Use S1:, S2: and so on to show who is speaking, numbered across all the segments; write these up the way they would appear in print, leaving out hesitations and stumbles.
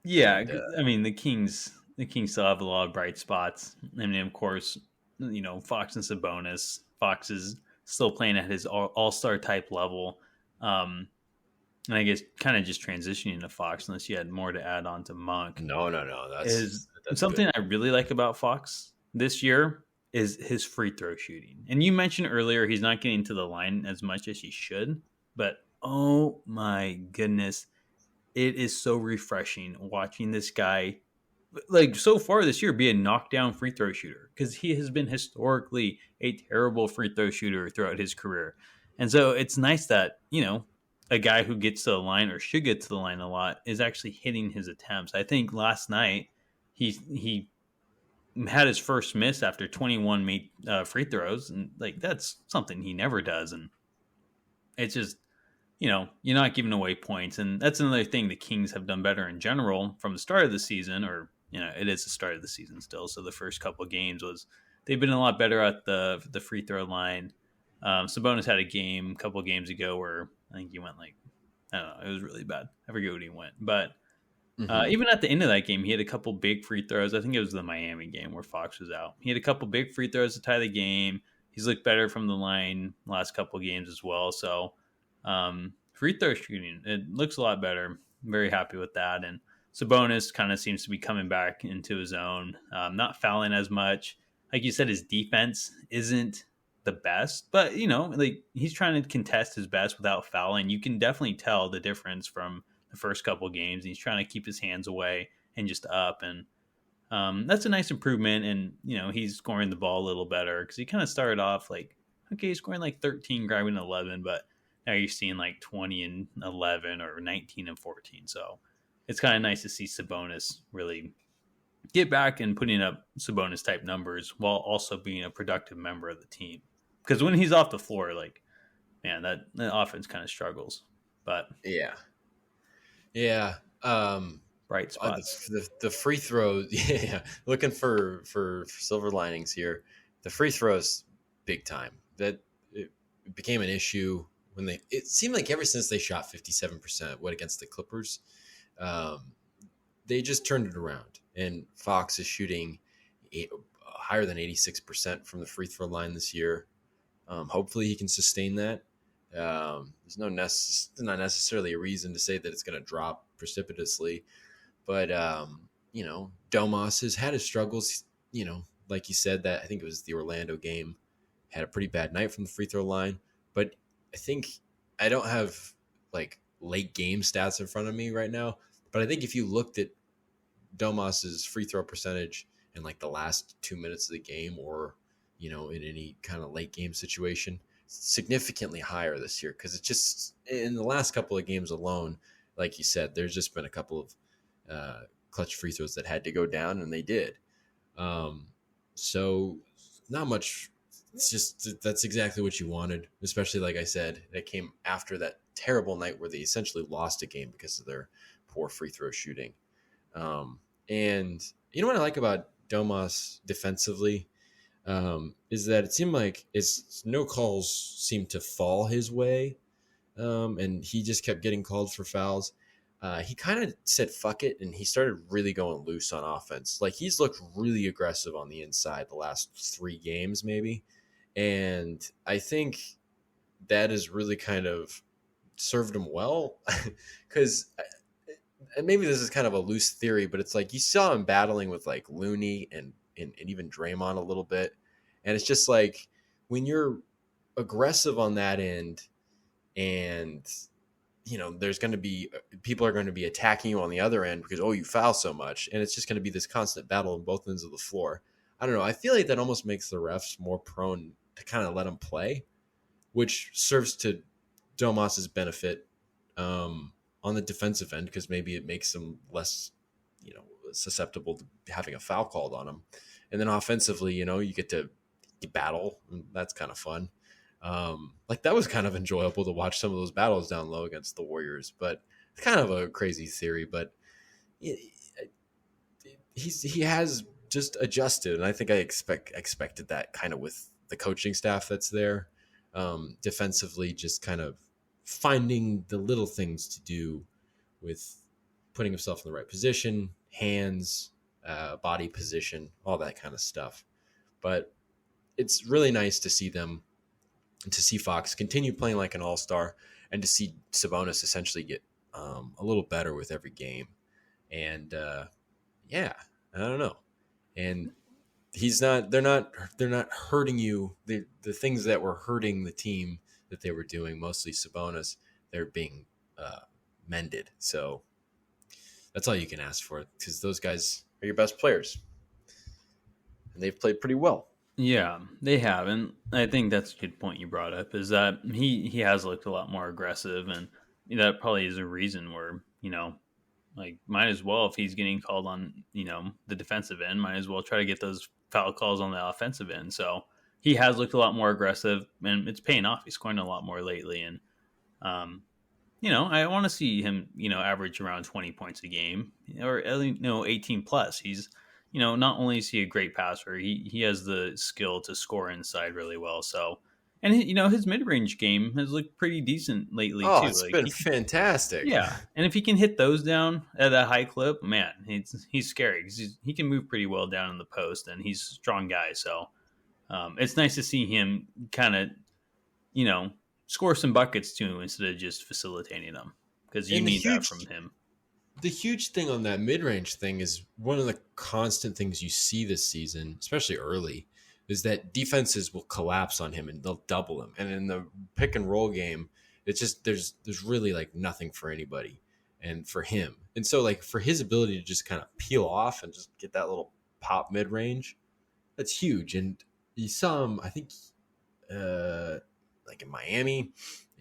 S1: Yeah,
S2: And
S1: I mean the Kings still have a lot of bright spots. I mean, of course, Fox and Sabonis. Fox is still playing at his all-star type level. Um, and I guess kind of just transitioning to Fox, unless you had more to add on to Monk,
S2: no,
S1: is
S2: that's good.
S1: something I really like about Fox this year is his free throw shooting. And you mentioned earlier he's not getting to the line as much as he should, but oh my goodness, it is so refreshing watching this guy like so far this year be a knockdown free throw shooter because he has been historically a terrible free throw shooter throughout his career. And so it's nice that, a guy who gets to the line or should get to the line a lot is actually hitting his attempts. I think last night he had his first miss after 21 made free throws, and like that's something he never does. And it's just you're not giving away points. And that's another thing the Kings have done better in general from the start of the season, or, it is the start of the season still. So the first couple of games they've been a lot better at the free throw line. Sabonis had a game a couple of games ago where I think he went like, I don't know, it was really bad. I forget what he went. But
S2: Hmm.
S1: even at the end of that game, he had a couple big free throws. I think it was the Miami game where Fox was out. He had a couple big free throws to tie the game. He's looked better from the line last couple of games as well. So free throw shooting, it looks a lot better. I'm very happy with that. And Sabonis kind of seems to be coming back into his own, not fouling as much. Like you said, his defense isn't the best, but like he's trying to contest his best without fouling. You can definitely tell the difference from the first couple of games. He's trying to keep his hands away and just up, and that's a nice improvement. And he's scoring the ball a little better because he kind of started off like, okay, he's scoring like 13, grabbing 11, but now you're seeing like 20 and 11 or 19 and 14. So it's kind of nice to see Sabonis really get back and putting up Sabonis type numbers while also being a productive member of the team. Because when he's off the floor, like, man, that offense kind of struggles. But
S2: Yeah, yeah.
S1: bright spots.
S2: The free throws, yeah. Looking for silver linings here. The free throws, big time. That it became an issue when they. It seemed like ever since they shot 57%, what against the Clippers, um, they just turned it around. And Fox is shooting higher than 86% from the free throw line this year. Hopefully, he can sustain that. There's not necessarily a reason to say that it's going to drop precipitously, but Domas has had his struggles. Like you said, that I think it was the Orlando game, had a pretty bad night from the free throw line. But I think I don't have like late game stats in front of me right now. But I think if you looked at Domas's free throw percentage in like the last 2 minutes of the game, or in any kind of late game situation, significantly higher this year, because it's just in the last couple of games alone, like you said, there's just been a couple of clutch free throws that had to go down, and they did. So not much. It's just that's exactly what you wanted, especially like I said, that came after that terrible night where they essentially lost a game because of their poor free throw shooting. And you know what I like about Domas defensively, is that it seemed like no calls seemed to fall his way, and he just kept getting called for fouls. He kind of said fuck it, and he started really going loose on offense. Like he's looked really aggressive on the inside the last 3 games, maybe, and I think that has really kind of served him well because. And maybe this is kind of a loose theory, but it's like you saw him battling with like Looney and even Draymond a little bit. And it's just like when you're aggressive on that end, and there's going to be people are going to be attacking you on the other end because, oh, you foul so much, and it's just going to be this constant battle on both ends of the floor. I don't know. I feel like that almost makes the refs more prone to kind of let them play, which serves to Domas's benefit, on the defensive end, because maybe it makes them less, susceptible to having a foul called on them. And then offensively, you get to battle, and that's kind of fun. Like that was kind of enjoyable to watch some of those battles down low against the Warriors, but it's kind of a crazy theory. But he has just adjusted, and I think I expected that kind of with the coaching staff that's there, defensively, just kind of finding the little things to do with putting himself in the right position, hands, body position, all that kind of stuff. But it's really nice to see Fox continue playing like an all-star, and to see Sabonis essentially get a little better with every game. And yeah, I don't know. And they're not hurting you. The things that were hurting the team that they were doing, mostly Sabonis, they're being mended. So that's all you can ask for, because those guys are your best players, and they've played pretty well.
S1: Yeah, they have, and I think that's a good point you brought up. Is that he has looked a lot more aggressive, and that probably is a reason where like might as well, if he's getting called on the defensive end, might as well try to get those foul calls on the offensive end. So he has looked a lot more aggressive, and it's paying off. He's scoring a lot more lately, and I want to see him average around 20 points a game, or at least 18 plus. He's not only is he a great passer, he has the skill to score inside really well. So, and his mid range game has looked pretty decent lately
S2: Oh,
S1: too.
S2: it's
S1: Like
S2: been fantastic.
S1: yeah, and if he can hit those down at a high clip, man, he's scary because he can move pretty well down in the post, and he's a strong guy. So it's nice to see him kind of score some buckets too, instead of just facilitating them, because you
S2: And
S1: need that from him.
S2: the huge thing on that mid-range thing is one of the constant things you see this season, especially early, is that defenses will collapse on him and they'll double him. And in the pick and roll game, it's just there's really like nothing for anybody and for him. And so like for his ability to just kind of peel off and just get that little pop mid-range, that's huge. And you saw him, I think like in Miami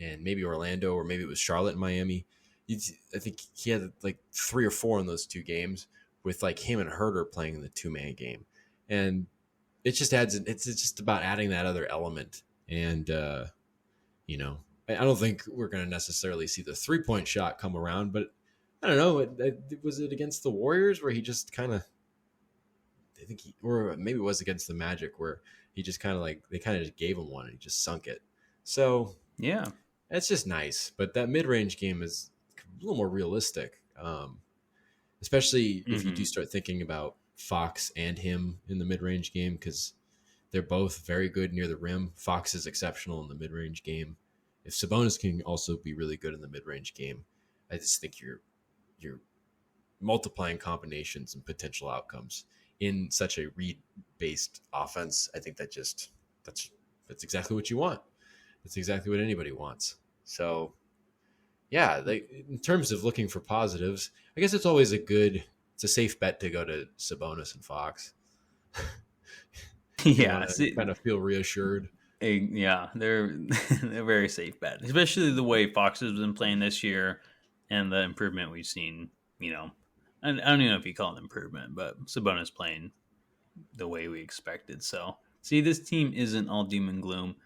S2: and maybe Orlando, or maybe it was Charlotte and Miami. I think he had like 3 or 4 in those 2 games, with like him and Herter playing in the 2-man game. And it just it's just about adding that other element. And, I don't think we're going to necessarily see the 3-point shot come around, but I don't know. Was it against the Warriors where he just kind of, or maybe it was against the Magic where he just kind of like, they kind of just gave him one and he just sunk it. So
S1: Yeah,
S2: it's just nice. But that mid-range game is a little more realistic, especially if you do start thinking about Fox and him in the mid-range game, because they're both very good near the rim. Fox is exceptional in the mid-range game. If Sabonis can also be really good in the mid-range game, I just think you're multiplying combinations and potential outcomes in such a read-based offense. I think that's exactly what you want. That's exactly what anybody wants. So, yeah, in terms of looking for positives, I guess it's a safe bet to go to Sabonis and Fox.
S1: yeah,
S2: Kind of feel reassured.
S1: yeah, they're they're a very safe bet, especially the way Fox has been playing this year and the improvement we've seen. I don't even know if you call it improvement, but Sabonis playing the way we expected. So, see, this team isn't all doom and gloom.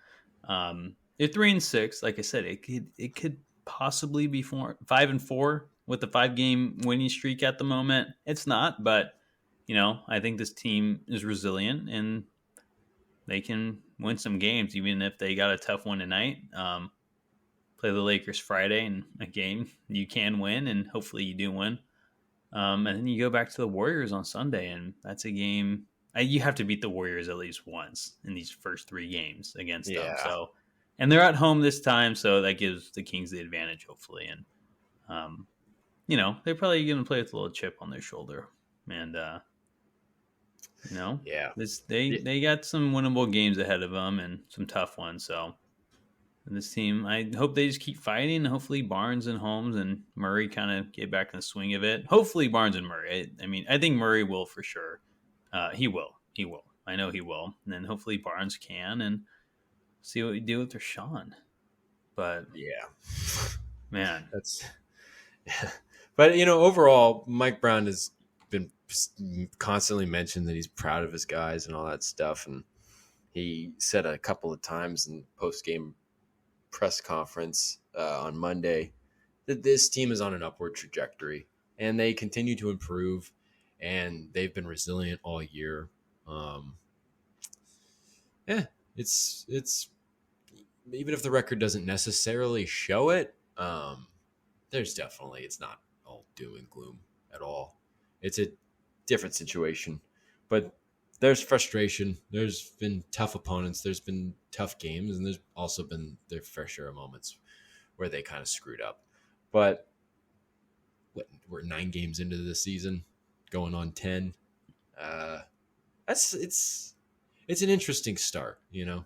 S1: They're 3-6. Like I said, it could possibly be 5-4 with the 5-game winning streak at the moment. It's not, but I think this team is resilient and they can win some games, even if they got a tough one tonight. Play the Lakers Friday in a game you can win, and hopefully you do win. And then you go back to the Warriors on Sunday, and that's a game you have to beat the Warriors at least once in these first 3 games against them. So, and they're at home this time, so that gives the Kings the advantage, hopefully. And they're probably going to play with a little chip on their shoulder, and they got some winnable games ahead of them and some tough ones. So, and this team, I hope they just keep fighting. Hopefully Barnes and Holmes and Murray kind of get back in the swing of it. Hopefully Barnes and Murray. I think Murray will for sure. He will. I know he will. And then hopefully Barnes can, and see what we do with Rashawn. But
S2: yeah,
S1: man,
S2: that's. Yeah. But overall, Mike Brown has been constantly mentioned that he's proud of his guys and all that stuff, and he said a couple of times in post-game press conference on Monday that this team is on an upward trajectory and they continue to improve, and they've been resilient all year. It's even if the record doesn't necessarily show it, there's definitely, it's not all doom and gloom at all. It's a different situation, but there's frustration. There's been tough opponents. There's been tough games, and there's also been their fair share of moments where they kind of screwed up. But we're 9 games into the season, going on 10. It's an interesting start, you know.